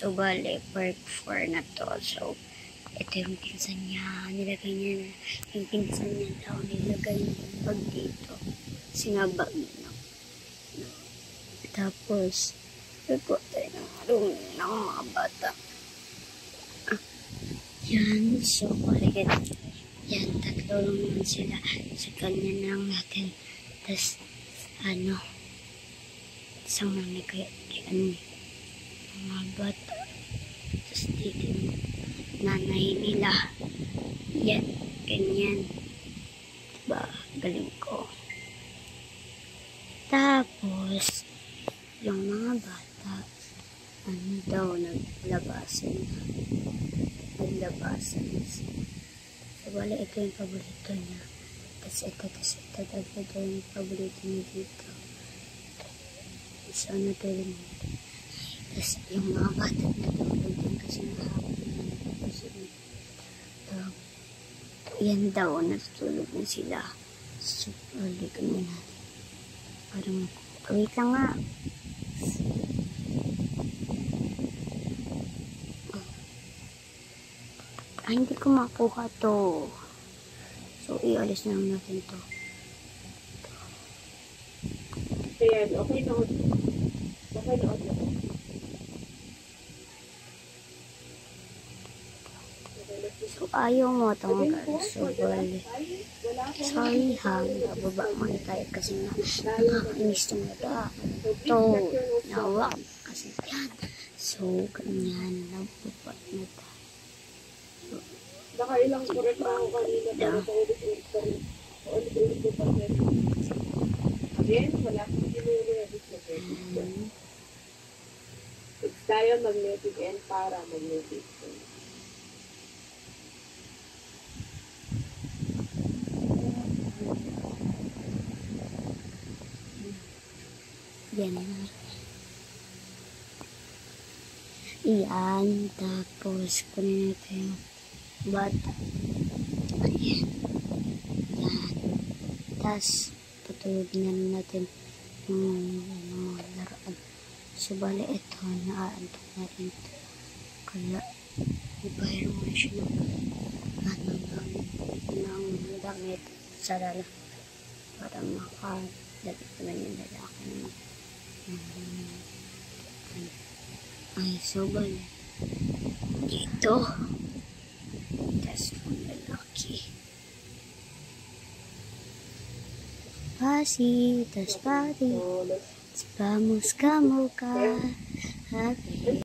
So, bale, part 4 na to. So, ito yung pinsan niya. Nilagay niya, yung pinsan niya daw, nilagay yung bag dito. Sinabag niya. Tapos, ito tayo ng room ng mga bata. Yan. So, balikan. Yan, tatlo lang naman sila. Sa kanya lang natin. Tapos, isang mga kaya, mga bata. Tapos dito yung nanay nila. Yan, ganyan. Diba? Galing ko. Tapos, yung mga bata, naglabasan na. Naglabasan na siya. So, wala, ito yung paborito niya. Tapos ito yung paborito niya dito. So, natulog niya. Tapos, yung mga bata natulog din kasi mahapon na kasi yan daw, natutulog na sila. So, ulit ko na natin. Parang, wait lang nga. Ay, hindi ko makuha to. So, ialis na lang natin to. Ayan, okay na. Okay na. So, ayaw mo tanggal. So, bali. Sorry ha, nababa man tayo kasi nakakainis itong nada. Ito, nawak. Kasi yan. So, ganyan, nababa na tayo. Nakailang correct na ako kanina para sa ulit-ulit pa rin. Ulit-ulit ko pa rin. Again, wala kang ginuro-edit na pwede. It's tayo magnetic and paramagnetic. Yan. Iyan. Tapos, kunin natin yung bata. Ayan. Yan. Tapos, patulog na natin yung mga laruan. So, bali ito, naaantok na rin ito. Kaya, ibayro mo siya ng damit sa lala. Para makadagit naman yung lalaki naman. Ay, so bali. Dito. Tapos yung lalaki. Pasitas pati. Vamos, kamu ka.